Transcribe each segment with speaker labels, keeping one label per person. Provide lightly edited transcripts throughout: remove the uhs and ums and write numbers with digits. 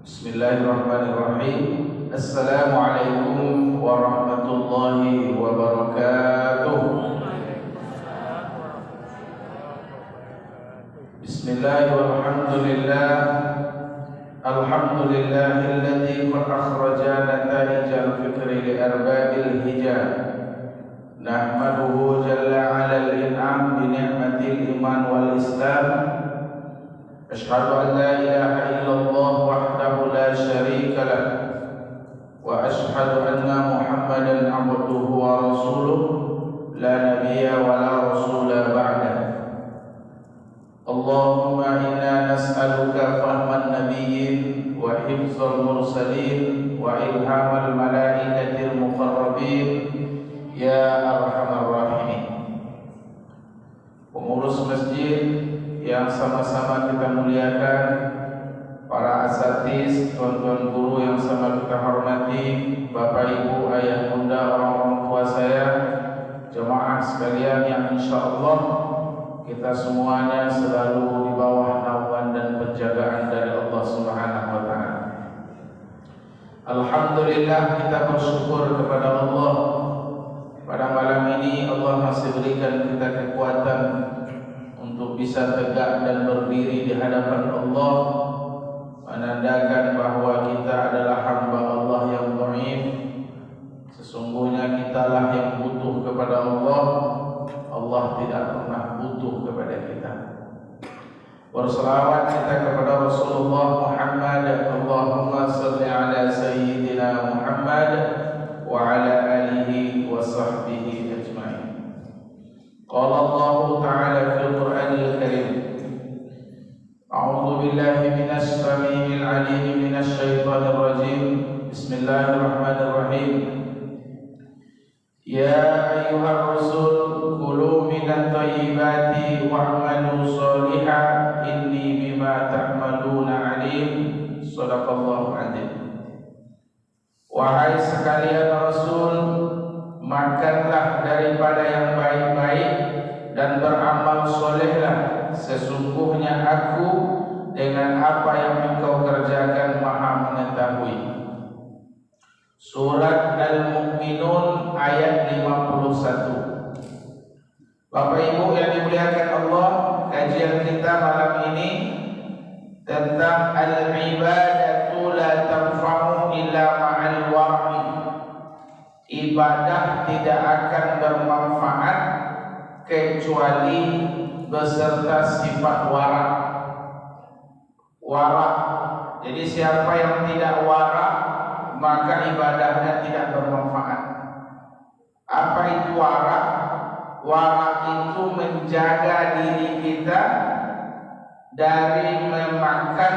Speaker 1: Bismillahirrahmanirrahim. Assalamualaikum warahmatullahi wabarakatuh. Bismillahirrahmanirrahim. Alhamdulillahilladzi qad akhraja nataijal fikri li arbabil hijab. Nahmaduhu jalla 'alal in'am bi ni'matil iman wal islam. Asyhadu an la ilaha illallah wahdahu la syarika lah wa asyhadu anna Muhammadan abduhu wa rasuluh la nabiyya wa la rasula ba'dah. Allahumma inna nas'aluka fahman nabiyyin wa hifzal mursalin wa ilhamal malaikatil muqarrabin ya arhamar rahimin. Pengurus masjid yang sama-sama kita muliakan, para asatiz, tuan-tuan guru yang sama kita hormati, bapak ibu, ayah bunda, orang-orang tua saya, jemaah sekalian yang insyaallah kita semuanya selalu di bawah naungan dan penjagaan dari Allah Subhanahu wa taala. Alhamdulillah, kita bersyukur kepada Allah. Pada malam ini Allah masih berikan kita kekuatan untuk bisa tegak dan berdiri di hadapan Allah, menandakan bahwa kita adalah hamba Allah yang dhaif. Sesungguhnya kitalah yang butuh kepada Allah. Allah tidak pernah butuh kepada kita. Berselawat kita kepada Rasulullah Muhammad. Allahumma salli ala sayyidina Muhammad wa ala alihi wa sahbihi ajma'in. Qala Allah Ta'ala fil Qur'anil Karim, A'udzu billahi minasy samii'il 'aliim minasy syaithaanir rajiim. Bismillahirrahmanirrahim. Ya ayyuhar rasul kulu minat thayyibati wa'malu shalihan inni bima ta'maluna 'aliim. Shadaqallahu 'azim. Wahai sekalian Rasul, makanlah daripada yang baik-baik dan beramal solehlah. Sesungguhnya aku dengan apa yang engkau kerjakan maha mengetahui. Surat Al-Mu'minun ayat 51. Bapak Ibu yang dimuliakan Allah, kajian kita malam ini tentang al-ibadatu la tanfa'u illa ma'al wara'i. Ibadah tidak akan bermanfaat kecuali beserta sifat wara'. Wara'. Jadi siapa yang tidak wara', maka ibadahnya tidak bermanfaat. Apa itu wara'? Wara' itu menjaga diri kita dari memakan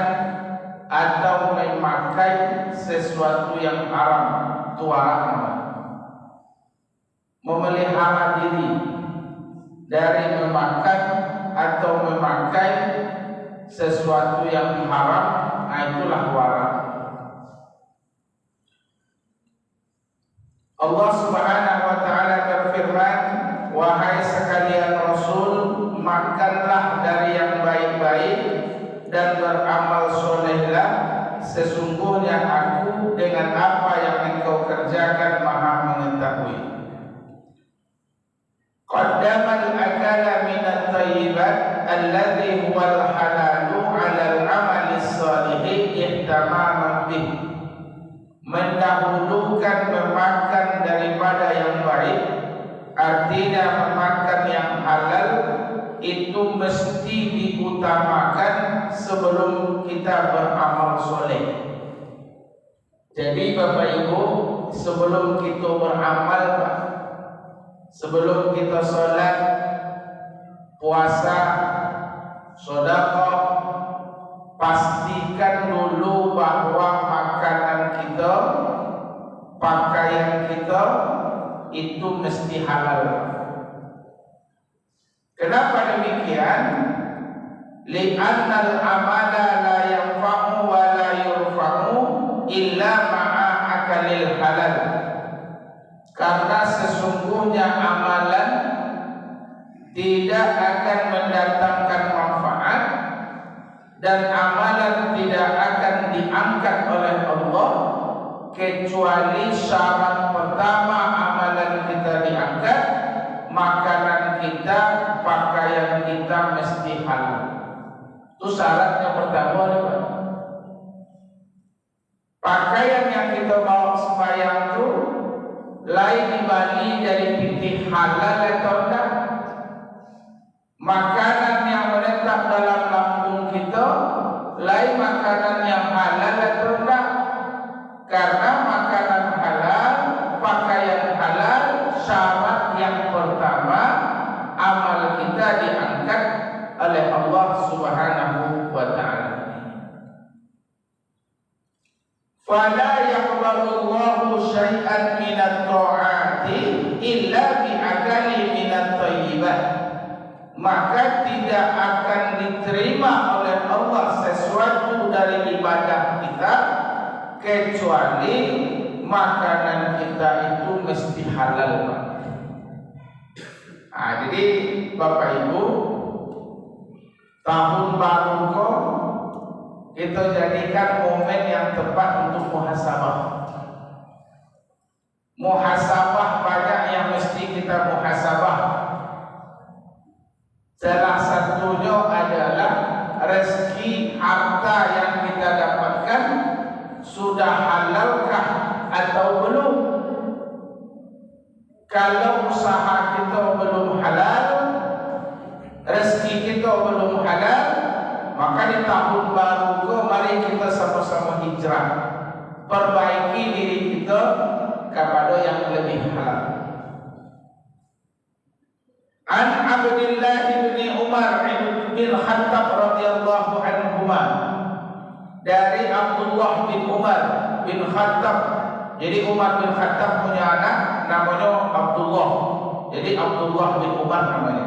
Speaker 1: atau memakai sesuatu yang haram. Itu wara'. Memelihara diri dari memakan atau memakai sesuatu yang haram, itulah wara'. Allah Subhanahu wa taala berfirman, wahai sekalian Rasul, makanlah dari yang baik-baik dan beramal solehlah. Sesungguhnya aku dengan apa yang engkau kerjakan maha mengetahui. Qaddamal akala minat thayyibat alladhi huwal halalu ala al-amali salihi ihtamaman bih. Mendahulukan memakan daripada yang baik, artinya memakan yang halal itu mesti diutamakan sebelum kita beramal soleh. Jadi Bapak Ibu, sebelum kita beramal, sebelum kita sholat, puasa, sedekah, pastikan dulu bahwa makanan kita, pakaian kita itu mesti halal. Kenapa demikian? Li'annal amala la yanfa'u wa la yurfa'u illa ma'a akalil halal. Karena sesungguhnya amalan tidak akan mendatangkan manfaat dan amalan tidak akan diangkat oleh Allah kecuali syarat pertama amalan kita diangkat, makanan kita, pakaian kita mesti halal. Itu syaratnya pertama, Pak. Pakaian yang kita bawa sembahyang itu lain dibagi dari pintu halal atau tidak. Makanan yang menetap dalam lambung kita lain makanan yang halal atau tidak. Karena makanan halal, pakaian halal, syarat yang pertama amal kita diangkat oleh Allah Subhanahu wa ta'ala. Fala yaqbalullahu syai'an minat ta'ati illa bi'akali minat thayyibat. Maka tidak akan diterima oleh Allah sesuatu dari ibadah kita kecuali makanan kita itu mesti halal. Jadi Bapak Ibu, tahun baru kok kita jadikan momen yang tepat untuk muhasabah. Muhasabah banyak yang mesti kita muhasabah. Salah satunya adalah rezeki harta yang kita dapatkan sudah halalkah atau belum. Kalau usaha kita belum halal, rezeki kita belum halal, maka di tahun baru ke mari kita sama-sama hijrah, perbaiki diri kita kepada yang lebih halal. An Abdullah bin Umar bin Khattab radhiyallahu anhuma, dari Abdullah bin Umar bin Khattab. Jadi Umar bin Khattab punya anak namanya Abdullah. Jadi Abdullah bin Umar namanya.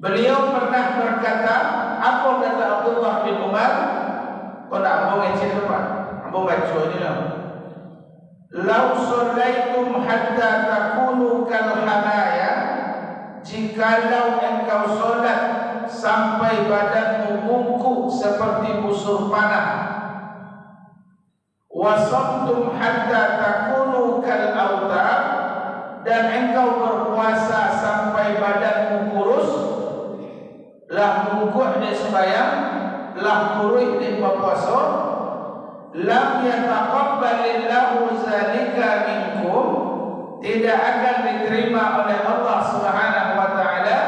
Speaker 1: Beliau pernah berkata, apa kata Abdullah bin Umar? Kau tak mau ngecil tu Pak? Mau baca je lah. Lau sallaitum hatta takunu kal hanaya, jikalau engkau solat sampai badanmu bungkuk seperti busur panah, wasabtum hatta takunu kal autar, dan engkau berpuasa sampai badanmu kurus, lah bungkuk di sembahyang, lah kurus di berpuasa, lam yataqabbalillahu zalika minkum, tidak akan diterima oleh Allah Subhanahu wa taala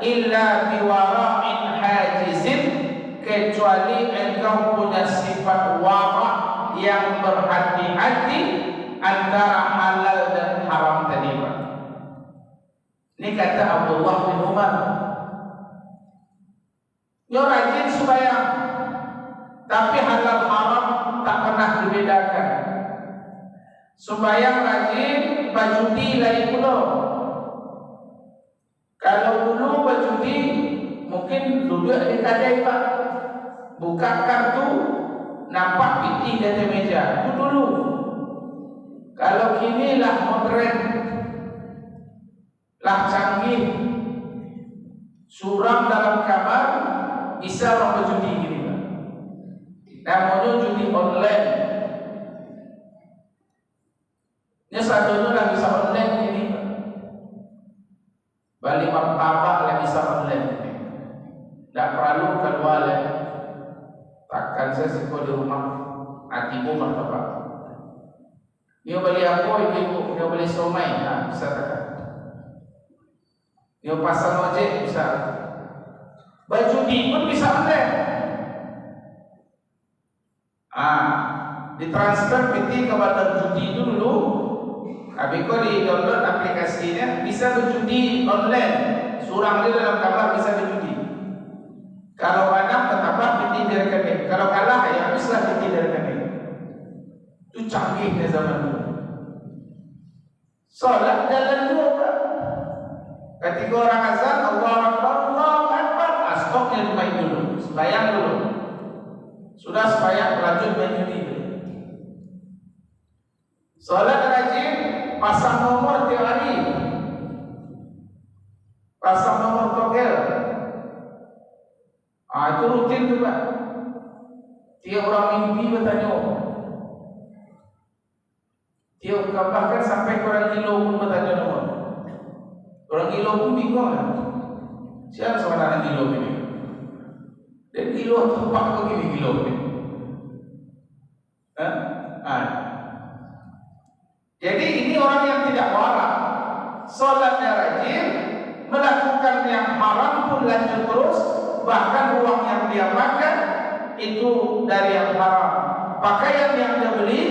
Speaker 1: illa biwara'in hajizin, kecuali engkau punya sifat wara' yang berhati-hati antara halal dan haram tadi. Ini kata Abdullah bin Umar. Yo rajin sembahyang, tapi halal haram tak pernah dibedakan. Sembahyang rajin, berjudi lagi pula. Kalau dulu berjudi, mungkin duduk di kedai Pak, buka kartu, nampak piti di atas meja. Itu dulu. Kalau kini lah modern, lah canggih, suram dalam kamar, bisa orang berjudi gini Pak. Namanya judi online. Ini satunya dah bisa online gini Pak. Balik martabak lah bisa online. Tak perlu keluar lah. Takkan saya sekolah di rumah hatimu martabak. Dia beli apa ibu? Dia beli somai, nah, bisa takkan. Dia pasang ojek bisa. Berjudi pun bisa online. Ditransfer PT kepada judi itu dulu. Habis kau di download aplikasinya, bisa berjudi online. Surang dia dalam kamar bisa berjudi. Kalau menang betapa PT direkamkan. Kalau kalah ya habislah PT direkamkan. Itu canggihnya zaman dulu. Solat jalan juga. Ketika orang azan, Allahu Akbar, Allahu Akbar, stopnya main dulu, sembahyang dulu. Sudah sembahyang lanjut main judi. Solat rajin, pasang nomor tiap hari, pasang nomor togel. Itu rutin tu Pak. Pak. Tiap orang mimpi bertanya. Tiap bahkan sampai orang gila pun bertanya nama. Orang gila pun bingung kan. Siapa sebenarnya gila ini? Dan gila tempat begini gila ini. Jadi ini orang yang tidak warak, solatnya rajin, melakukan yang haram pun lanjut terus, bahkan uang yang dia makan itu dari yang haram, pakaian yang dia beli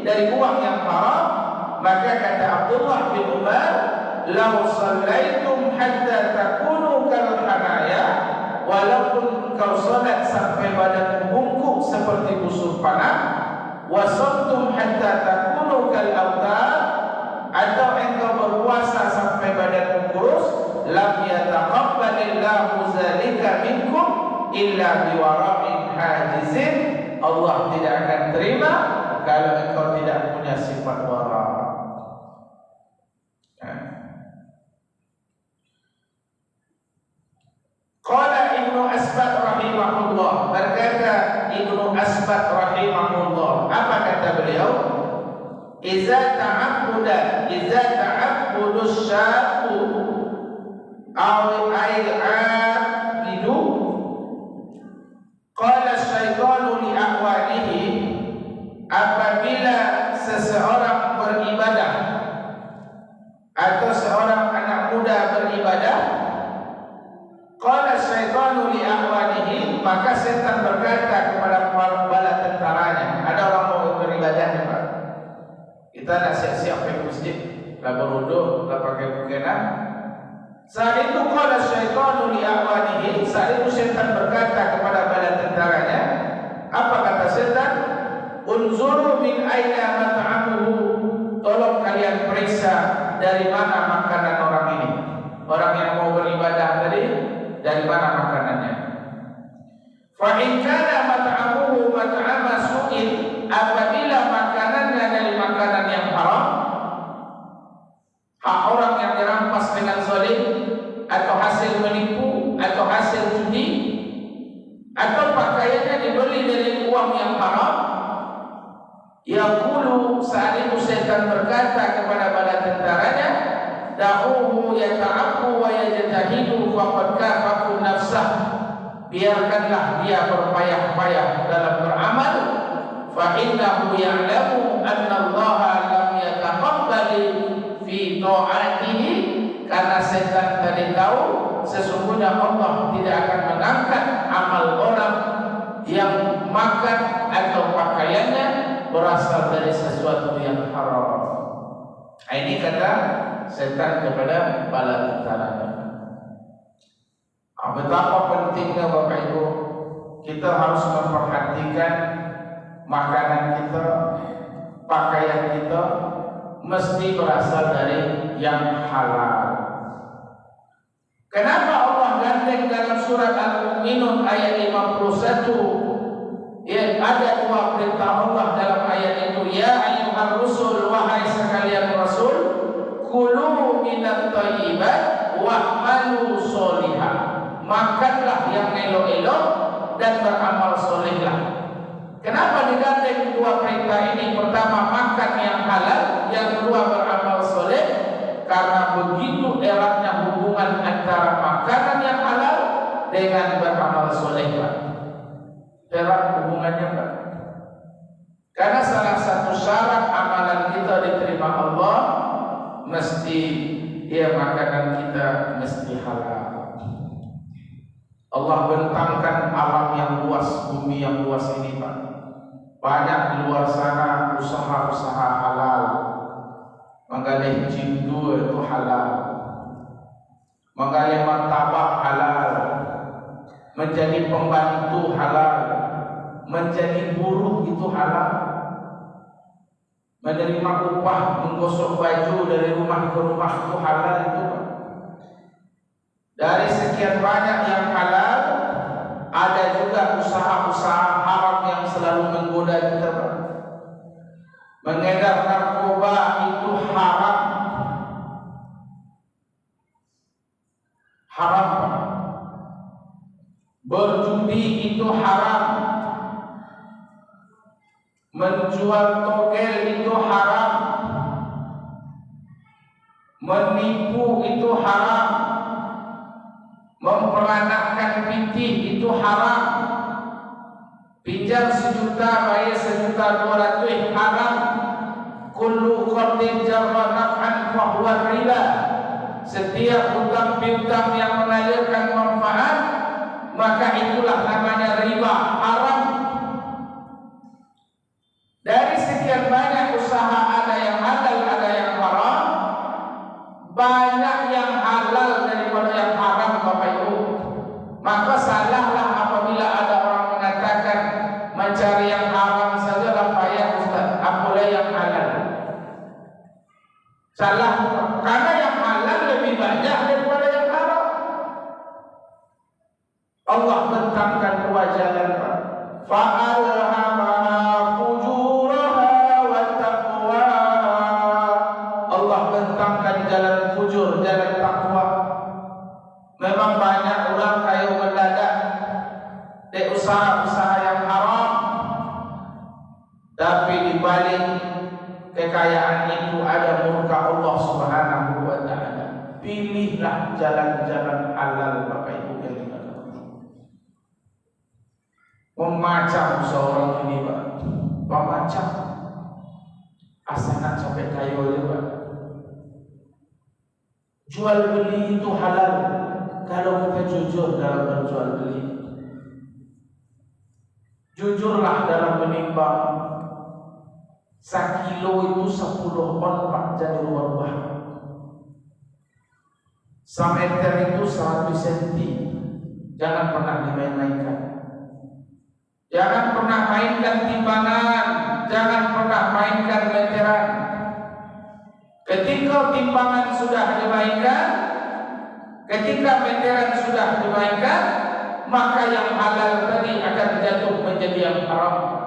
Speaker 1: dari uang yang haram. Maka kata Abdullah bin Umar, "Lau sallaitum hatta takunu kal hanaya," walaupun kau salat sampai badan bungkuk seperti busur panah, "wasabtum hatta takunu kal awtar," atau engkau berpuasa sampai badan kurus, "lam yataqabbalillahu zalika minkum illa biwara'in hajizin," Allah tidak akan terima kalau engkau tidak punya sifat wara'. Qala Ibnu Asbat rahimahullah, berkata Ibnu Asbat rahimahullah, apa kata beliau? Iza ta'abbudu syaqu aw al-'abidu qala syaitanu li a'wanihi, apabila seseorang beribadah atau seorang anak muda beribadah, qala syaitanu li a'wanihi, maka setan berkata kepada bala tentaranya. Ada orang mau beribadah ya Pak, kita nak siap-siap pergi masjid, lah berwuduk, lah pakai mukena. Saat itu qala syaitanu li a'wanihi, saat itu setan berkata kepada bala tentaranya. Apa kata setan? Unzuru min aina mat'amuhu, tolong kalian periksa dari mana makanan orang ini. Orang yang mau beribadah tadi, dari mana makanannya? Fa in kana mat'amuhu mat'ama su'in, apabila makanannya dari makanan yang haram, hak orang yang dirampas dengan zalim, atau hasil menipu, atau hasil judi, atau pakaiannya dibeli dari uang yang haram, yaqulu, saat itu setan berkata kepada bala tentaranya, da'uhu yata'abbu wa yajtahidu faqad kafaku nafsah, biarkanlah dia berpayah-payah dalam beramal, fa innahu ya'lamu anna Allah lam yataqabbal fi ta'atihi, karena setan tadi tahu sesungguhnya Allah tidak akan mengangkat amal orang yang makan atau pakaiannya berasal dari sesuatu yang haram. Ini kata setan kepada bala tentaranya. Betapa pentingnya Bapak Ibu, kita harus memperhatikan makanan kita, pakaian kita mesti berasal dari yang halal. Kenapa Allah gandeng dalam surat Al-Mu'minun ayat 51? Ya, ada dua perintah Allah dalam ayat itu. Ya ayyuhar rusul, wahai sekalian rasul, kulu minat thayyibat wa'malu sholihah, makanlah yang elok-elok dan beramal solehlah. Kenapa digandeng dua perintah ini? Pertama makan yang halal, yang kedua beramal soleh. Karena begitu eratnya hubungan antara makanan yang halal dengan beramal soleh, Pak. Erat hubungannya, Pak. Karena salah satu syarat amalan kita diterima Allah, mesti makanan kita mesti halal. Allah bentangkan alam yang luas, bumi yang luas ini, Pak. Banyak di luar sana usaha-usaha halal. Menggalih jindu itu halal, menggalih martabak halal, menjadi pembantu halal, menjadi buruh itu halal, menerima upah menggosok baju dari rumah ke rumah itu halal itu. Dari sekian banyak yang halal, ada juga usaha-usaha haram yang selalu menggoda kita, Pak. Mengedar narkoba itu haram. Haram. Berjudi itu haram. menjual togel itu haram, menipu itu haram, memperanakkan pitih itu haram, pinjam 1 juta bayar 1.200.000 haram. Kullu qardin jarra naf'an fa huwa riba. Setiap hutang piutang yang mengalirkan manfaat, maka itulah namanya riba, haram. Dari sekian banyak usaha, ada yang halal, ada yang haram. Banyak yang halal daripada yang haram, Bapak Ibu. Maka salahlah apabila ada orang mengatakan mencari yang haram sajalah payah Ustaz, apalah yang halal. Salah, karena yang halal lebih banyak daripada yang haram. Allah bentangkan 2 jalan, Pak. Fa'alhamaha fujuraha wa taqwa. Allah bentangkan jalan fujur, jalan takwa. Memang banyak orang kayu mendadak di usaha-usaha yang haram, tapi di balik kekayaan itu ada murka Allah Subhanahu wa ta'ala. Pilihlah jalan-jalan halal, Bapak Ibu yang dimuliakan. Memacam seorang ini, Pak. Memacam. Asanan sampai kayu aja, Pak. Jual beli itu halal kalau kita jujur dalam berjual beli. Jujurlah dalam menimbang. 1 kilo itu 10 on, Pak, jadi rubah. Semeter itu 100 cm. Jangan pernah dimain-mainkan. Jangan pernah mainkan timbangan. Jangan pernah mainkan meteran. Ketika timbangan sudah dimainkan, ketika meteran sudah dimainkan, maka yang halal tadi akan jatuh menjadi yang haram.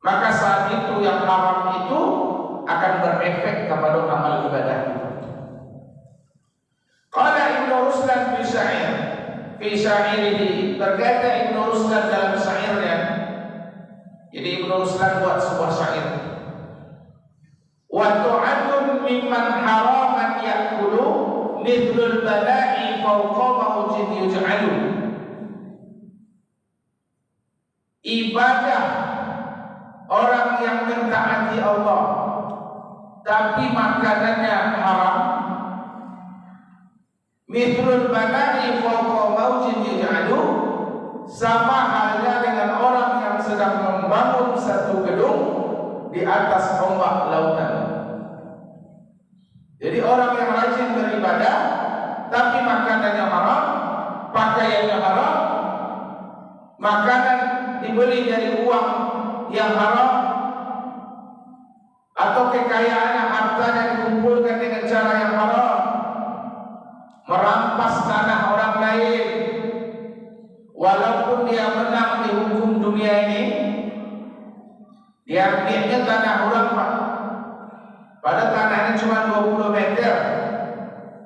Speaker 1: Maka saat itu yang haram itu akan berefek kepada amal ibadah kita. Qala Ibnu Ruslan fi syairihi, berkata Ibnu Ruslan dalam syairnya. Jadi Ibnu Ruslan buat sebuah syair. Wa tu'adun mimman haraman ya'kulu mithlul bala'i fawqa mawjin yuj'alu. Ibadah orang yang mentaati Allah tapi makanannya haram, mithlul bala'i fawqa mawjin yuj'alu, sama halnya dengan orang yang sedang membangun satu gedung di atas ombak lautan. Jadi orang yang rajin beribadah tapi makanannya haram, pakaiannya haram, makanan dibeli dari uang yang haram, atau kekayaannya, hartanya dikumpulkan dengan cara yang haram, merampas tanah orang lain, walaupun dia menang di hukum dunia ini, dia ambilnya tanah orang, Pak. Pada tanahnya cuma 20 meter,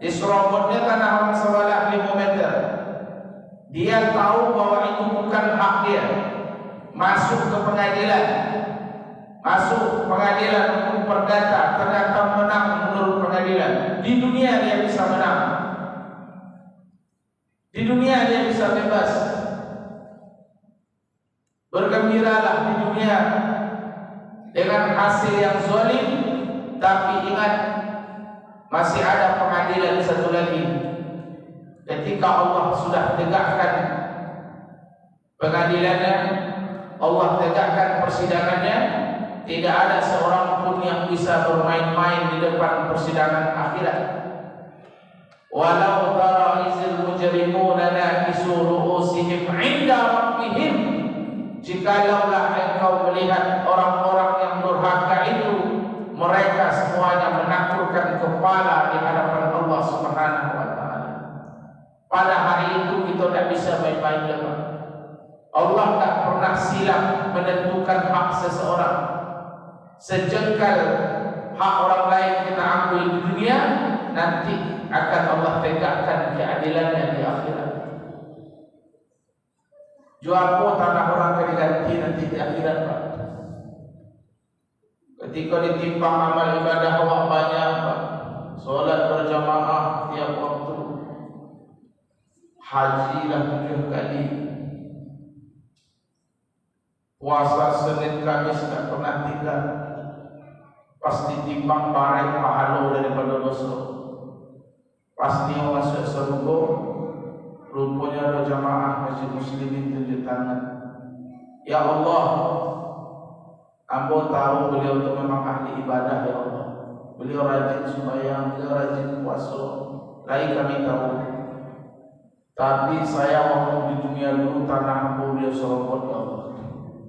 Speaker 1: diserobotnya tanah orang sebelah 5 meter. Dia tahu bahwa itu bukan hak dia. Masuk ke pengadilan, masuk pengadilan hukum perdata, ternyata menang menurut pengadilan. Di dunia dia bisa menang, di dunia dia bisa bebas. Bergembiralah di dunia dengan hasil yang zalim, tapi ingat masih ada pengadilan satu lagi. Ketika Allah sudah tegakkan pengadilannya, Allah tegakkan persidangannya, tidak ada seorang pun yang bisa bermain-main di depan persidangan akhirat. Walau tara izil mujrimuna nakisu ru'usihim 'inda rabbihim, jikalaulah engkau melihat orang-orang yang durhaka itu, mereka semuanya menakutkan kepala di hadapan Allah Subhanahu wa ta'ala. Pada hari itu kita tidak bisa main-main lagi. Allah tak pernah silap menentukan hak seseorang. Sejengkal hak orang lain kita ambil di dunia, nanti akan Allah tegakkan keadilannya di akhirat. Jual tanah orang ketika ganti nanti di akhirat, Pak. Ketika ditimbang amal ibadah awak banyak, Pak. Solat berjamaah tiap waktu, haji lah 7 kali, puasa Senin Kamis tak pernah tinggal. Pas ditimbang bareng pahala daripada dosa. Pas dia masuk surga, rupanya ada jamaah masjid muslimin tunjuk tangan. Ya Allah, Ambo tahu beliau itu memang ahli ibadah, ya Allah. Beliau rajin sembahyang, beliau rajin puasa. Lain kami tahu. Tapi saya waktu di dunia dulu tanah Ambo beliau serobot, ya Allah.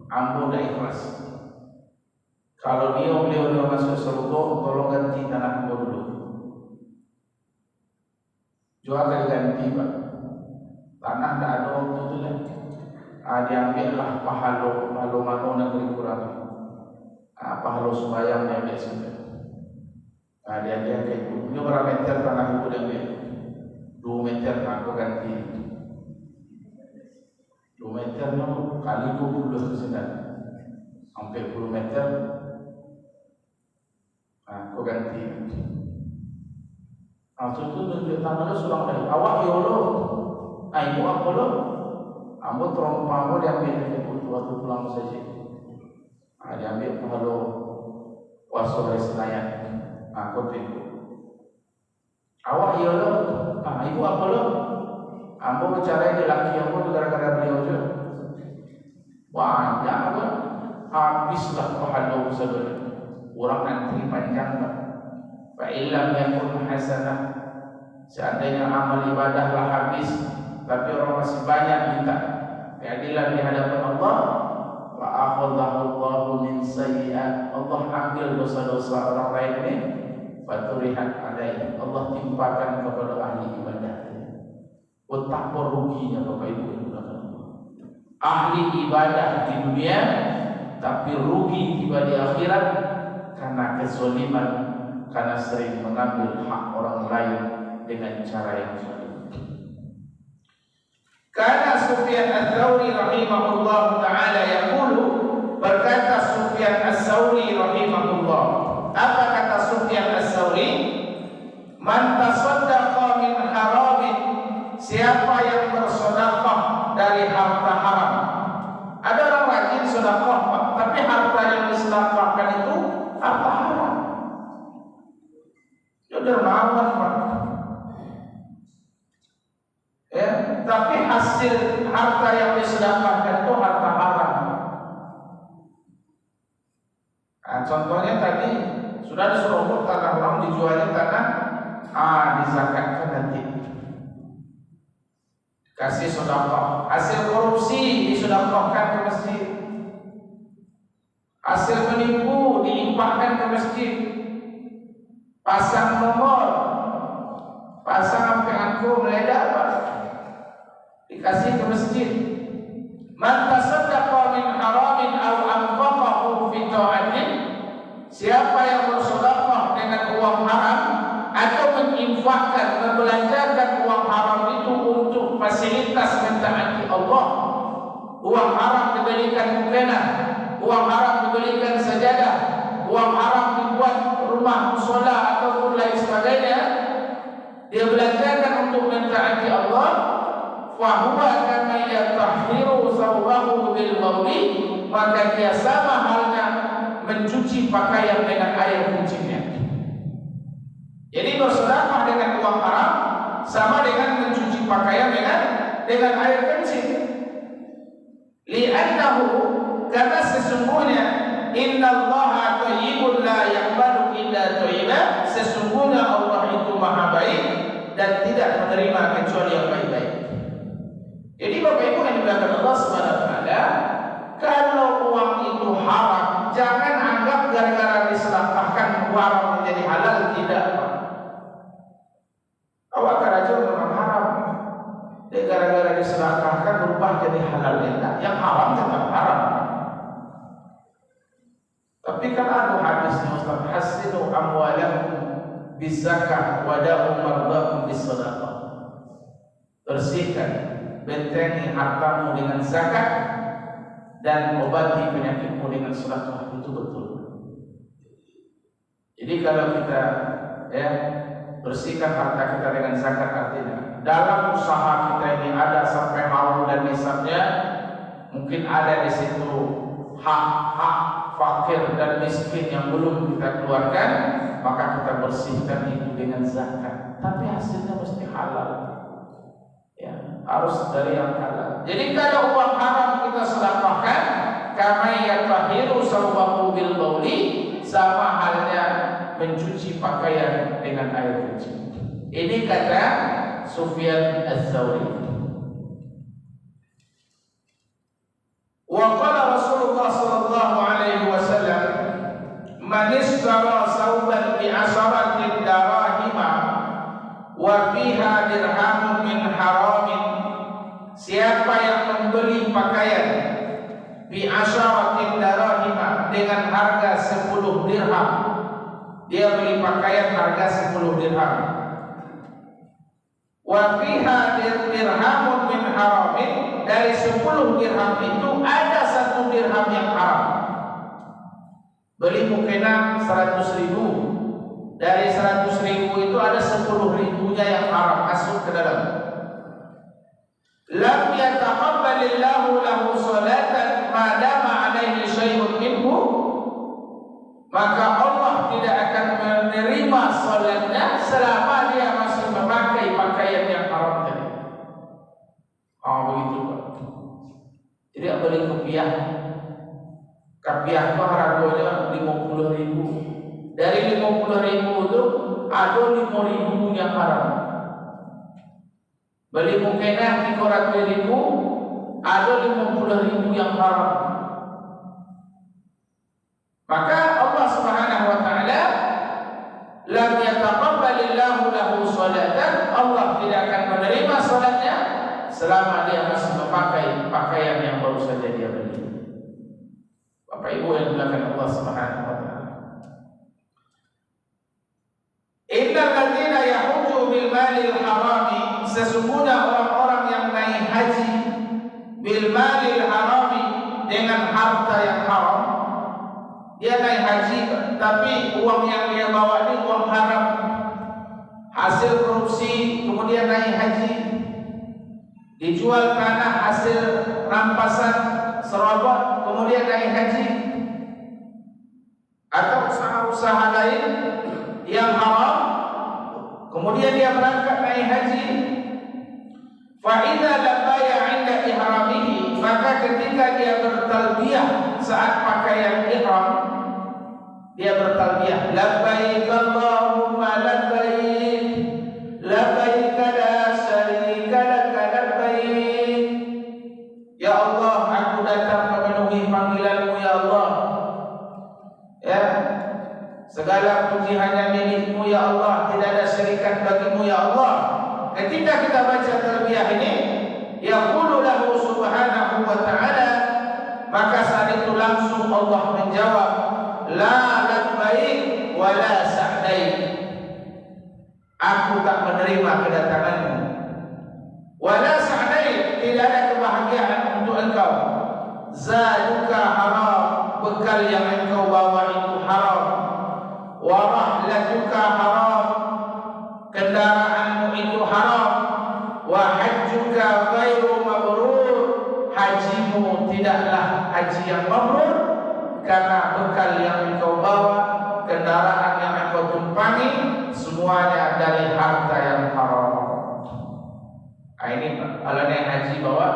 Speaker 1: Ambo dah ikhlas. Kalau beliau masuk surga, tolong ganti tanah Ambo dulu. Jual kali ganti, Pak. Tanah tak ada waktu tu lah. Diambillah pahala mana negeri kurang. Pahala sembahyang dia ambil sampai. Dia kayak itu. Ini berapa meter tanah itu dia ambil? 2 meter aku ganti. 2 meter no, kali 20 kesendat. Sampai 10 meter. Aku ganti. Terus tu tunjuk tangan tu sulang dari awak yolo. Ibu apa lo? Ambo terompa ambo diambil dari waktu pulang saja. Diambil pahala puasa hari Senayan. Aku tengok. Awak yolo. Ibu apa lo? Ambo bercerai dengan laki ambo gara-gara beliau je. Banyak apa? Habislah pahala saudara. Orang antri panjang, Pak. Fa illam yakun hasanah. Seandainya amal ibadah lah habis, tapi orang masih banyak minta keadilan di hadapan Allah, wa akhadhahu Allahu min sayyi'at. Allah ambil dosa-dosa orang lain ini, faturihat alaihi. Allah timpakan kepada ahli ibadah. Betapa ruginya Bapak Ibu yang dimuliakan Allah. Ahli ibadah di dunia tapi rugi tiba di akhirat karena kezaliman, karena sering mengambil hak orang lain dengan cara yang zalim. Karena Sufyan Ats-Tsauri rahimahullah taala yaqulu, berkata Sufyan Ats-Tsauri rahimahullah, apa kata Sufyan Ats-Tsauri? Man tasaddaqa min haramin, siapa yang bersedekah dari harta haram. Ada orang rajin sedekah, Pak, tapi harta yang disedekahkan itu harta haram. Dia dermawan, Pak. Tapi hasil harta yang disedekahkan itu harta haram. Contohnya tadi sudah diserobot tanah orang, dijualnya tanah, dizakatkan nanti. Kasih sedekah. Hasil korupsi disedekahkan ke masjid. Hasil menipu dilimpahkan ke masjid. Pasang nomor, pasang sampai aku meledak, Pak, dikasih ke masjid. Man tasaddaqa min haramin aw anfaqahu fi ta'atin, siapa yang bersedekah dengan uang haram atau menginfakkan, membelanjakan uang haram itu untuk fasilitas mentaati Allah. Uang haram diberikan mukena, uang haram diberikan sajadah, uang haram dibuat rumah musola ataupun lain sebagainya, dia belanjakan untuk mentaati Allah. Fahuwa kama yatahhiru thawbahu bil mawli, maka dia sama halnya mencuci pakaian dengan air kencingnya. Jadi bersedekah dengan uang haram sama dengan mencuci pakaian dengan air kencing. Li'annahu, karena sesungguhnya innallaha thayyibun la yaqbalu illa thayyiban, sesungguhnya Allah itu maha baik dan tidak menerima kecuali yang baik-baik. Jadi Bapak Ibu yang dimuliakan Allah Subhanahu wa taala, kalau uang itu haram, jangan anggap gara-gara disedekahkan uang menjadi halal, tidak, Pak. Awak keraja memang haram. Dia gara-gara disedekahkan berubah jadi halal, tidak. Yang haram tetap haram. Tapi kan ada hadisnya, Ustaz, hasinu amwalakum bizakah wada'u mardakum bisadaqah. Bersihkan, bentengi hartamu dengan zakat, dan obati penyakitmu dengan sedekah, itu betul. Jadi kalau kita bersihkan harta kita dengan zakat, artinya dalam usaha kita ini ada sampai haul dan nisabnya, mungkin ada di situ hak-hak fakir dan miskin yang belum kita keluarkan, maka kita bersihkan itu dengan zakat. Tapi hasilnya mesti halal, ya, harus dari yang halal. Jadi kalau uang haram kita sedekahkan, kama yatahiru sawbahu bil bauli, sama halnya mencuci pakaian dengan air kencing. Ini kata Sufyan Ats-Tsauri. Wa qala Rasulullah sallallahu alaihi wasallam, man ishtara sauban bi asharati darahima wa fiha dirhamun min haramin, siapa yang membeli pakaian bi asharati darahima dengan harga 10 dirham, dia beli pakaian harga 10 dirham, wa fiha dirhamun min haramin, dari 10 dirham itu ada 1 dirham yang haram. Beli mukena 100.000, dari 100.000 itu ada 10.000-nya yang haram masuk ke dalam. Lam yataqabbalillahu lahu salatan ma dama alaihi syai'un minhu, maka Allah tidak akan menerima salatnya selama dia masih memakai pakaian yang haram tadi. Begitu Pak. Jadi beli kopiah. Kopiah itu harganya 50.000. Dari 50.000 itu ada 5.000 yang haram. Beli mukena 300.000, ada 50.000 yang haram. Maka Allah Subhanahu wa taala lam yataqabbalillahu lahu salatan, Allah tidak akan menerima salatnya selama dia masih memakai pakaian yang baru saja dia beli. Bapak Ibu yang dimuliakan Allah Subhanahu wa taala. Innal ladzina yahujju bil malil harami, sesungguhnya orang-orang yang naik haji bil malil harami, dengan harta yang haram. Dia naik haji tapi uang yang dia bawa ini uang haram, hasil korupsi, kemudian naik haji, dijual tanah hasil rampasan serobot, kemudian naik haji, atau usaha-usaha lain yang haram, kemudian dia berangkat naik haji. Fa idza labaya 'inda ihramihi, maka ketika dia bertalbiyah saat pakaian ihram, dia bertalbiyah, labbaik Allahumma labbaik, labbaik la syarika lak labbaik, ya Allah, aku datang memenuhi panggilan-Mu ya Allah, ya, segala puji hanya milik-Mu ya Allah, tidak ada syarikat bagi-Mu ya Allah. Ketika kita baca talbiyah ini, yaqulu lahu subhanahu wa ta'ala, maka saat itu langsung Allah menjawab, la labbaik wa la sa'daik, aku tak menerima kedatanganmu, wa la sa'daik, tidak ada kebahagiaan untuk engkau, zaduka haram, bekal yang engkau bawa itu haram, wa rahlatuka haram, kendaraanmu itu haram, wa hajjuka ghairu mabrur, hajimu tidaklah haji yang mabrur, karena bekal yang engkau bawa, kendaraan yang engkau tumpangi, semuanya dari harta yang haram. Ini kalau naik haji bawa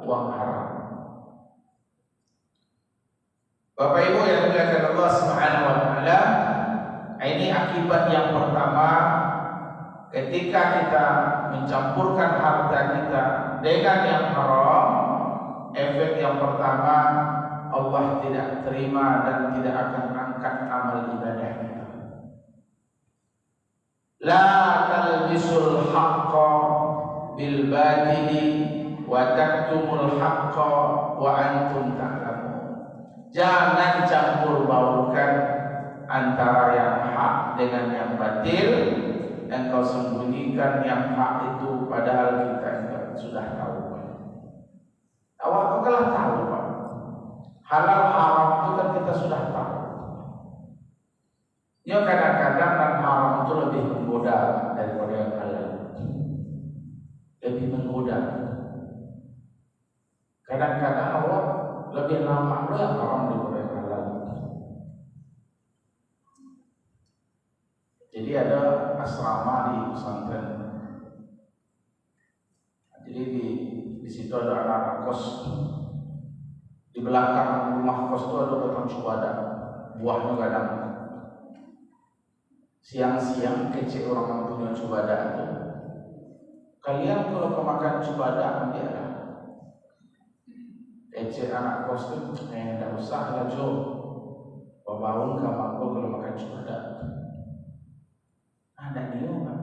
Speaker 1: uang haram. Bapak Ibu yang dimuliakan Allah Subhanahu wa taala, ini akibat yang pertama ketika kita mencampurkan harta kita dengan yang haram. Efek yang pertama, Allah tidak terima dan tidak akan angkat amal ibadah kita. La talbisul haqqa bil batili wa taktumul haqqa wa antum ta'lamun. Jangan campur baurkan antara yang hak dengan yang batil. Engkau sembunyikan yang hak itu padahal kita sudah tahu. Awak telah tahu Pak. haram itu lebih menggoda daripada yang halal. Lebih menggoda. Kadang-kadang Allah lebih lama yang haram daripada yang halal. Jadi ada asrama di pesantren. Jadi di situ ada anak-anak kos. Di belakang rumah kos itu ada batang cubada, buahnya kadang. Siang-siang kecil orang yang punya cubada itu. Kalian kalau kemakan cubada dia kecil anak kos itu, tidak usah lah Jo. Bawaun kamu aku kalau makan cubada. Ada dia kan?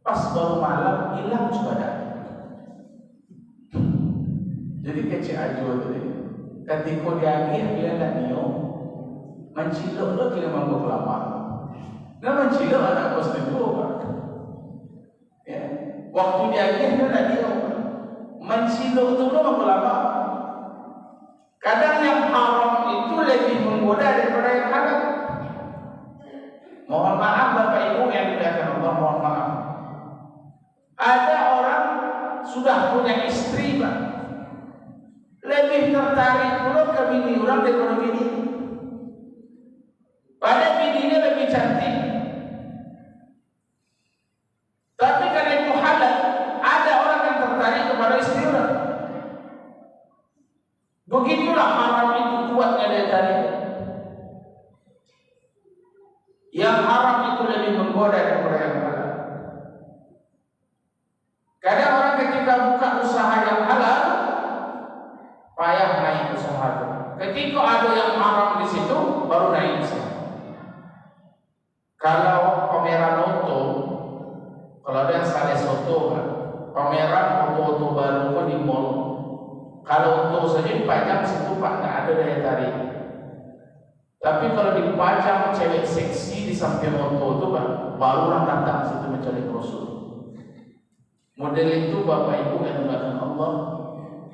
Speaker 1: Pas baru malam hilang cubada. Jadi kecil aja tu dia. Ketika dia akhir dia nak nio, mencilok lo kira mampu lama. Nah mencilok anak kos itu kan? Ya. Waktu dia akhir dia nak nio, mencilok tu lo mampu lama. Kadang yang haram itu lebih menggoda daripada yang halal. Mohon maaf Bapak Ibu yang dimuliakan Allah, mohon maaf. Ada orang sudah punya istri, Pak. Lebih tertarik pula ke bini orang daripada bini. Padahal bininya lebih cantik. Tapi karena itu halal, ada orang yang tertarik kepada istri orang. Begitulah haram itu kuatnya daya tarik. Yang haram itu lebih menggoda daripada yang halal. Kadang orang ketika buka usaha yang halal, payah naik usaha itu. Ketika ada yang haram di situ, baru naik usaha. Kalau pameran auto, kalau ada yang sales auto, pameran auto-auto baru kan di mall. Kalau auto saja dipajang situ Pak, tak ada daya tarik. Tapi kalau dipajang cewek seksi di samping auto itu Pak, baru orang datang situ mencari brosur. Model itu Bapak Ibu yang dimuliakan Allah,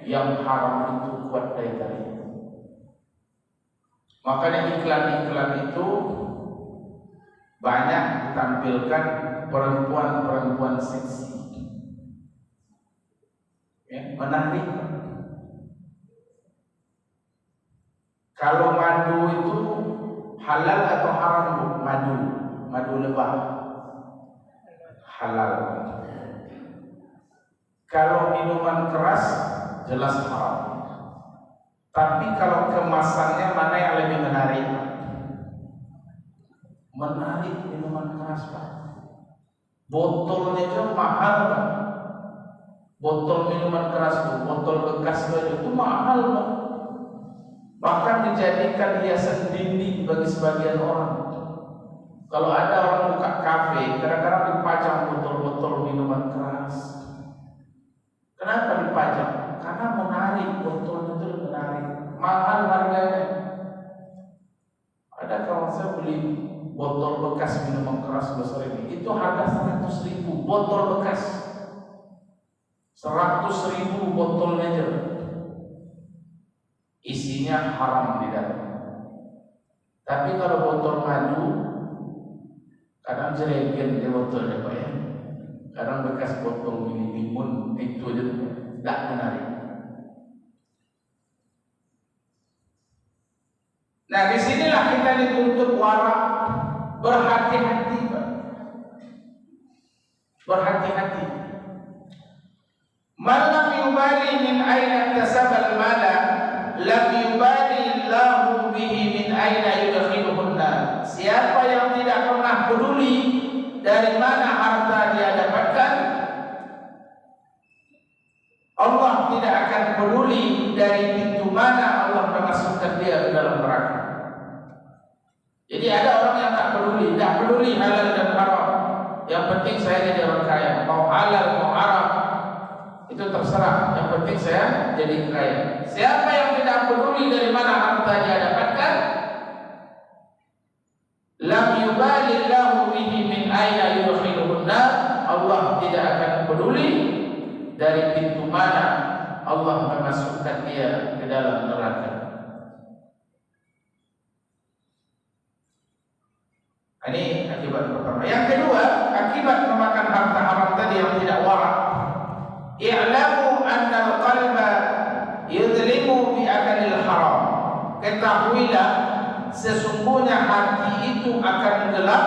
Speaker 1: yang haram itu kuat daya tarik. Makanya iklan-iklan itu banyak ditampilkan perempuan-perempuan seksi, ya, menarik. Kalau madu itu halal atau haram Bu? Madu lebah halal. Kalau minuman keras jelas haram. Tapi kalau kemasannya mana yang lebih menarik? Menarik minuman keras Pak. Botolnya itu mahal Pak. Botol minuman keras itu, botol bekas itu mahal Pak. Bahkan dijadikan hiasan dinding bagi sebagian orang. Kalau ada orang buka kafe, kadang-kadang dipajang botol-botol minuman keras. Kenapa dipajang? Karena menarik, botolnya itu menarik. Mahal harganya. Ada kawan saya beli botol bekas minuman keras besar ini, itu harga 100.000 botol bekas. 100.000 botolnya aja. Isinya haram di dalam. Tapi kalau botol madu, kadang jeregen dia botolnya Pak ya. Kadang bekas botol mini timun itu aja tidak menarik. Nah disinilah kita dituntut warak, berhati-hati Pak. Berhati-hati. Malam yubali min aina tasabal mala, lam yubali Allahu bihi min aina yudkhiluhun nar. Siapa yang tidak pernah peduli dari mana harta dia dapatkan, Allah tidak akan peduli dari pintu mana Allah memasukkan dia ke dalam neraka. Jadi ada orang yang tak peduli halal dan haram. Yang penting saya jadi orang kaya, mau halal mau haram itu terserah. Yang penting saya jadi kaya. Siapa yang tidak peduli dari mana harta dia dapatkan, lam yubali Allahu bihi min aina yudkhiluhun nar. Allah tidak akan peduli dari pintu mana Allah memasukkan dia ke dalam neraka. Ini akibat pertama. Yang kedua, apabila sesungguhnya hati itu akan gelap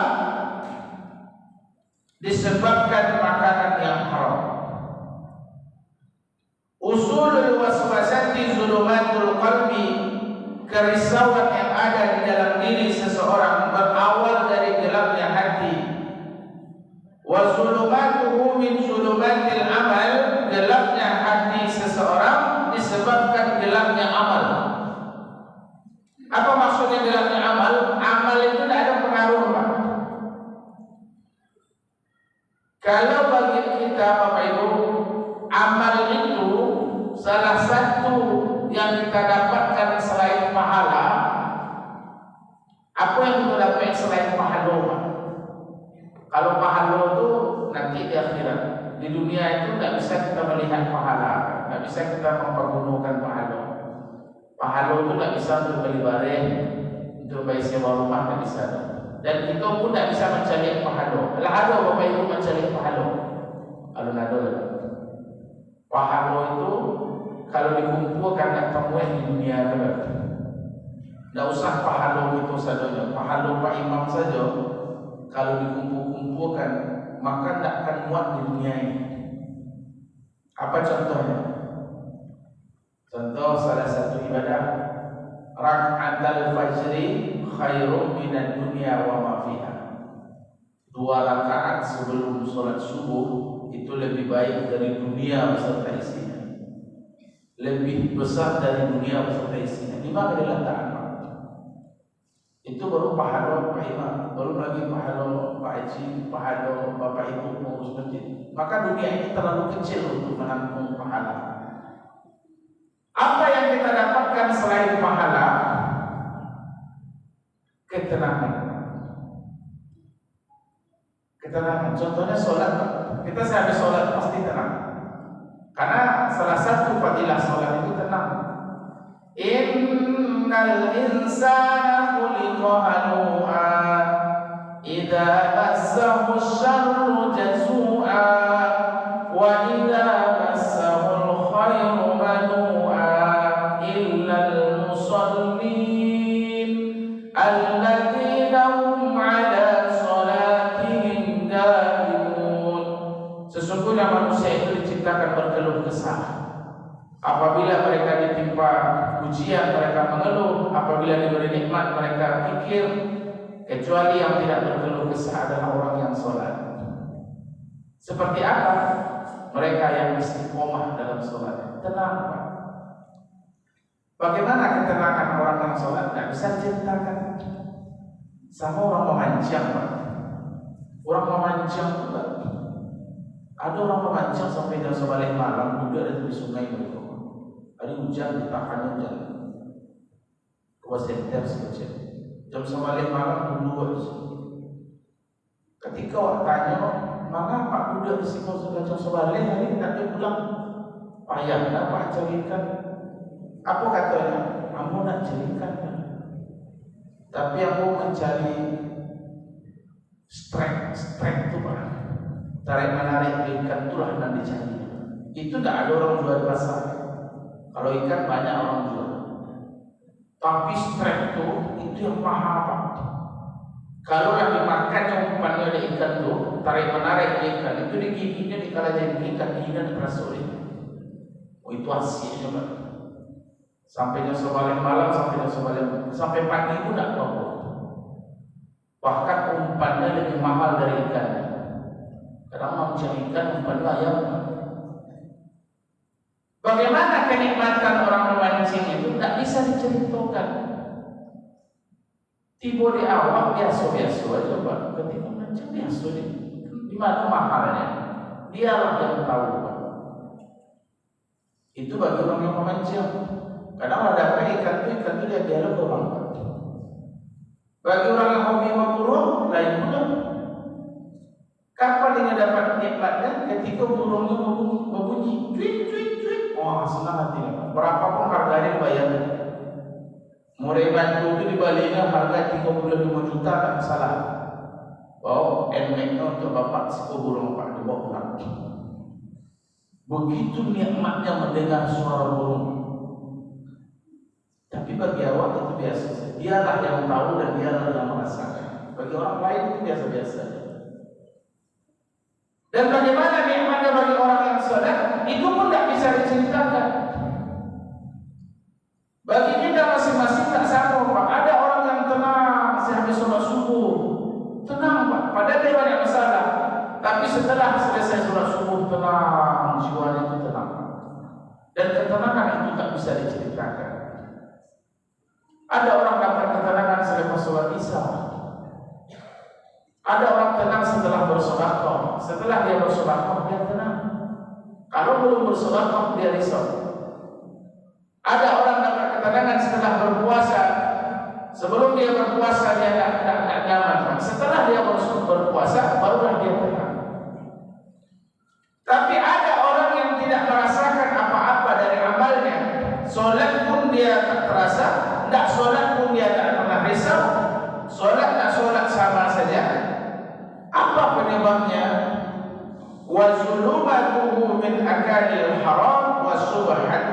Speaker 1: disebabkan makanan yang haram. Usulul waswasati zulumatul qalbi, kerisauan yang ada di dalam diri seseorang berawal dari gelapnya hati. Wa zulumatuhu min zulumatil amal, gelapnya hati seseorang disebabkan gelapnya amal. Apa maksudnya gelapnya amal? Amal itu tidak ada pengaruh, Pak. Kalau bagi kita Bapak Ibu, amal itu salah satu yang kita dapatkan selain pahala. Apa yang kita dapat selain pahala? Kalau pahala itu nanti di akhirat. Di dunia itu tidak bisa kita melihat pahala, tidak bisa kita mempergunakan pahala. Pahala itu tidak bisa untuk beli barang, untuk bayar sewa rumah, tidak bisa. Dan kita pun tidak bisa mencari pahala. Kalau ada Bapak Ibu mencari pahala, alun-alun. Pahala itu kalau dikumpulkan dan temuan di dunia itu, tidak usah pahala itu saja. Pahala Pak Imam saja, kalau dikumpulkan maka tidak akan muat di dunia ini. Apa contohnya? Contoh salah satu ibadah, rak'atul fajri khairum minad dunya wa ma fiha. 2 rakaat sebelum sholat subuh itu lebih baik dari dunia beserta isinya. Lebih besar dari dunia beserta isinya. 5 kali letakkan. Itu baru pahala Pak Imam, baru lagi pahala Pak Haji, pahala Bapak Ibu pengurus masjid. Maka dunia ini terlalu kecil untuk menampung pahala. Apa yang kita dapatkan selain pahala? Ketenangan. Ketenangan. Contohnya sholat. Kita sehabis sholat pasti tenang. Karena salah satu fadilah sholat itu tenang. Innal insana khuliqa halu'a idza massahu syarru jazua wa idza massahu khairu manu'a illal musallin alladzina hum 'ala salatihim daimun. Sesungguhnya manusia itu diciptakan berkeluh kesah. Apabila mereka ditimpa ujian mereka mengeluh, apabila diberi nikmat mereka pikir. Kecuali yang tidak berkeluh kesah adalah orang yang sholat. Seperti apa? Mereka yang istiqomah dalam sholat, tenang Pak. Bagaimana ketenangan orang yang sholat? Tidak bisa diceritakan. Sama orang memanjang Pak. Orang memanjang juga. Ada orang memanjang sampai jam 11 malam duduk ada di sungai mereka. Ada hujan, ditahan hujan. 2 senter sekecil. Jam 11 malam duduk. Ketika orang tanya, mengapa duduk di sini sudah jam 11 hari tidak dia pulang? Payah dapat carikan. Apa katanya? Kamu nak carikan. Tapi aku mencari strike itu Pak. Tarik menarik ikan itulah yang dicari. Itu tidak ada orang jual di pasar. Kalau ikan banyak orang jual. Tapi strike itu yang mahal Pak. Kalau lagi makan yang umpannya ada ikan itu, tarik menarik ikan itu digiginya dikala jadi ikan hina terasa oleh. Oh itu hasilnya Pak. Sampai jam 11 malam, sampai pagi pun tidak apa-apa. Bahkan umpannya lebih mahal dari ikannya. Kadang mau mencari ikan umpannya ayam. Bagaimana kenikmatan orang memancing itu tidak bisa diceritakan. Tiba di awal biasa-biasa aja Pak. Ketika mancing biasa nih. Di mana mahalnya? Dialah yang tahu Pak. Itu bagi orang yang memancing. Kadang ada ikan itu dia dialog orang. Bagi orang yang hobi memburu, lain pula. Kapan dia dapat nikmatnya? Ketika burungnya berbunyi, cuit cuit cuit. Wah senang hati. Berapapun harganya dibayar. Murai batu itu dibalinya harga 35 juta tak masalah. Bawa NMAX untuk bapak sebuah burung Pak dibawa pulang. Begitu nikmatnya mendengar suara burung. Tapi Jadi bagi awak itu biasa. Dialah yang tahu dan dialah yang merasakan. Bagi orang lain itu biasa-biasa. Dan bagaimana nikmatnya bagi orang yang salat, itu pun tidak bisa diceritakan. Bagi kita masing-masing tak sama, Pak. Ada orang yang tenang sehabis sholat subuh, tenang, Pak. Padahal dia banyak masalah, tapi setelah selesai sholat subuh tenang, jiwanya itu tenang. Dan ketenangan itu tak bisa diceritakan. Ada orang dapat ketenangan selepas sholat isya. Ada orang tenang setelah bersedekah. Setelah dia bersedekah dia tenang. Kalau belum bersedekah dia risau. Ada orang dapat ketenangan setelah berpuasa. Sebelum dia berpuasa dia tak nyaman. Setelah dia berpuasa barulah dia tenang. Tapi ada orang yang tidak merasakan apa-apa dari amalnya. Solat pun dia tak terasa, tak solat pun dia tak pernah risau. Solat tak solat sama saja. Apa penyebabnya? Wa zulumatuhu min akalil haram wa subhat.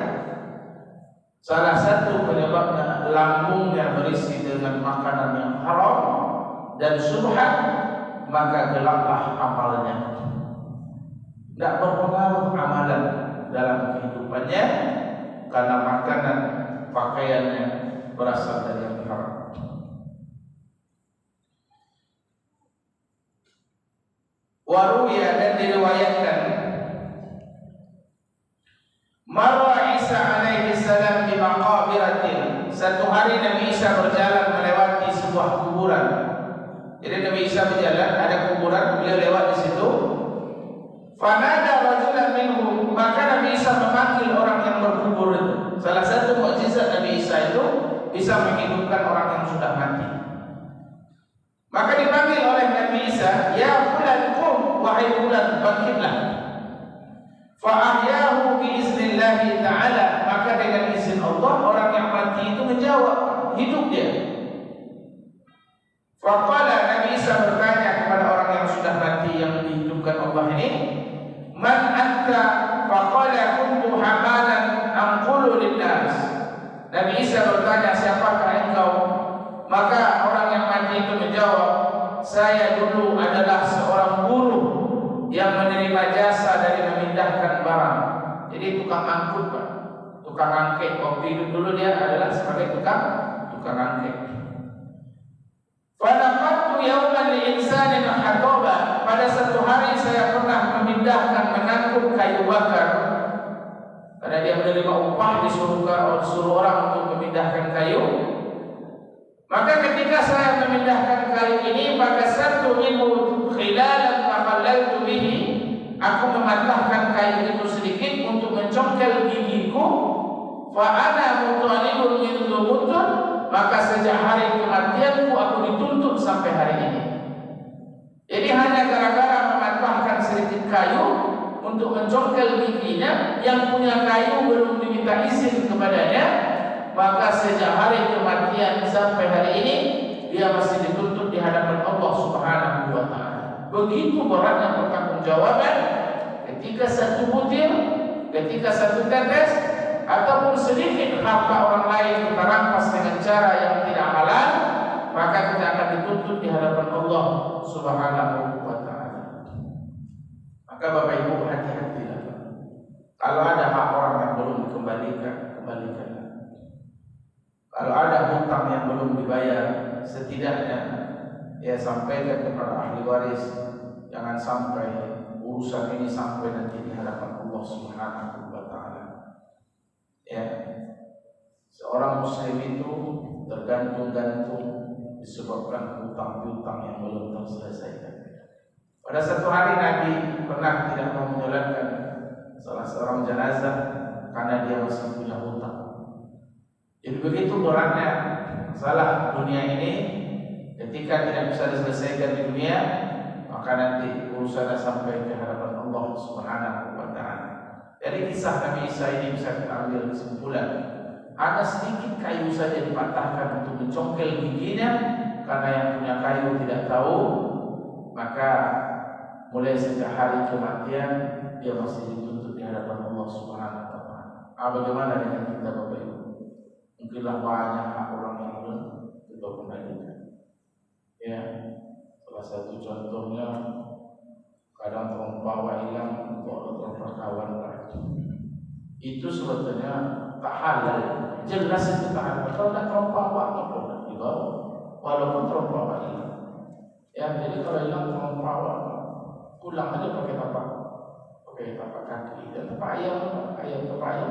Speaker 1: Salah satu penyebabnya lambungnya berisi dengan makanan yang haram dan subhat, maka gelaplah amalnya. Tidak berpengaruh amalan dalam kehidupannya karena makanan, pakaiannya berasal dari yang haram. Waruya dan diriwayatkan marra Isa alaihi salam di maqabiratin. Satu hari Nabi Isa berjalan melewati sebuah kuburan. Jadi Nabi Isa berjalan, ada kuburan, beliau lewat di situ. Fanada rajulan minhum, maka Nabi Isa memanggil orang yang berkubur itu. Salah satu mukjizat Nabi Isa itu bisa menghidupkan orang yang sudah mati. Maka dipanggil oleh Nabi Isa, ya fulan qum, wahai fulan, bangkitlah. Fa ahyahu bi iznillahi ta'ala, maka dengan izin Allah orang yang mati itu menjawab, hidup dia. Fa qala, Nabi Isa bertanya kepada orang yang sudah mati yang dihidupkan Allah ini, man anta? Fa qala kuntu hamalan anqulu linnas. Nabi Isa bertanya, siapakah engkau? Maka orang yang mati itu menjawab, saya dulu adalah seorang buruh yang menerima jasa dari memindahkan barang. Jadi tukang angkut, Pak. Tukang angkut. Waktu dulu dia adalah sebagai tukang angkut. Falaqattu yawman li insanin hatoba. Pada satu hari saya pernah memindahkan, mengangkut kayu bakar. Karena dia menerima upah disuruh orang untuk memindahkan kayu. Maka ketika saya memindahkan kayu ini, maka satu minhu khilalan faqallaitu bihi, aku mematahkan kayu itu sedikit untuk mencongkel gigiku. Fa ana mutalibun min dzumutun, maka sejak hari kematianku aku dituntut sampai hari ini. Jadi hanya gara-gara mematahkan sedikit kayu untuk mencongkel giginya, yang punya kayu belum diminta izin kepadanya, maka sejak hari kematian sampai hari ini dia masih dituntut di hadapan Allah Subhanahu wa taala. Begitu beratnya pertanggungjawaban ketika satu butir, ketika satu tetes ataupun sedikit harta orang lain kita rampas dengan cara yang tidak halal, maka kita akan dituntut di hadapan Allah Subhanahu wa taala. Maka Bapak Ibu hati-hatilah. Kalau ada hak orang yang belum dikembalikan, kembalikan. Kalau ada hutang yang belum dibayar, setidaknya ya sampaikan kepada ahli waris. Jangan sampai urusan ini sampai nanti di hadapan Allah Subhanahu wa taala. Ya. Seorang muslim itu tergantung-gantung disebabkan hutang-hutang yang belum terselesaikan. Pada satu hari Nabi pernah tidak mau menyolatkan salah seorang jenazah karena dia masih punya hutang. Jadi begitu beratnya masalah dunia ini, ketika tidak bisa diselesaikan di dunia, maka nanti urusannya sampai ke hadapan Allah Subhanahu wa taala. Dari kisah Nabi Isa ini bisa kita ambil kesimpulan, ada sedikit kayu saja dipatahkan untuk mencongkel giginya, karena yang punya kayu tidak tahu, maka mulai sejak hari kematian dia masih dituntut di hadapan Allah Subhanahu wa taala. Bagaimana dengan kita Bapak Ibu? mungkinlah banyak orang yang kita kembalikan. Ya, salah satu contohnya kadang terompawa hilang untuk terompa kawan lagi. Itu sebetulnya tak halal. Jelas itu tak halal. Kalau tidak terompawa apa dibawa, walaupun terompawa hilang. Ya, jadi kalau hilang terompawa, pulang aja pakai tapak kaki. Dan tapak ayam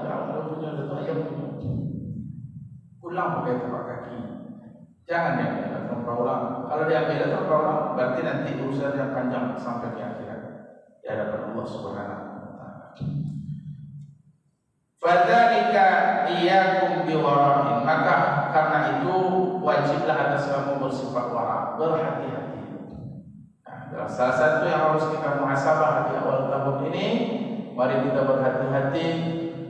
Speaker 1: kalau punya itu ayam punya. Pulang pakai tapak kaki. Jangan diambil terompah orang. Kalau diambil terompah orang, berarti nanti urusan yang panjang sampai di akhirat di hadapan Allah Subhanahu wa taala. Fadzalika iyyakum biwara'in. Maka karena itu wajiblah atas kamu bersifat wara', berhati-hati. Nah, salah satu yang harus kita muhasabah di awal tahun ini, mari kita berhati-hati,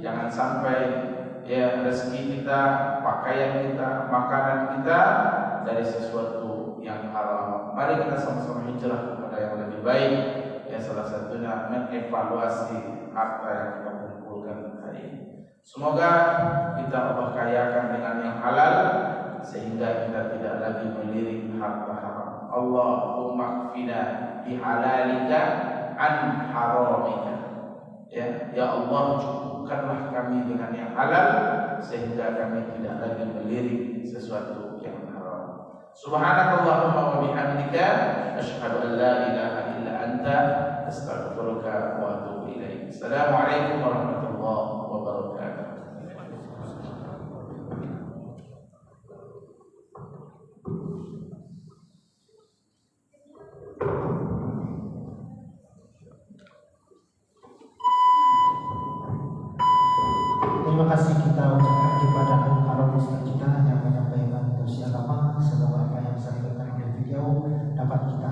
Speaker 1: jangan sampai ya rezeki kita, pakaian kita, makanan kita dari sesuatu yang haram. Mari kita sama-sama hijrah kepada yang lebih baik. Ya, salah satunya mengevaluasi harta yang kita kumpulkan hari ini. Semoga kita Allah kayakan dengan yang halal sehingga kita tidak lagi melirik harta haram. Allahumma kfina bihalalika an haramika. Ya Allah, cukupkanlah kami dengan yang halal sehingga kami tidak lagi melirik sesuatu yang haram. Subhanakallahumma wa bihamdika asyhadu an la ilaha illa anta astaghfiruka wa atubu ilaik. Assalamualaikum warahmatullahi wabarakatuh.
Speaker 2: Terima kasih kita ucapkan kepada Al-Karam Ustaz kita yang menyampaikan tausiah agama. Semoga apa yang disampaikan oleh beliau dapat kita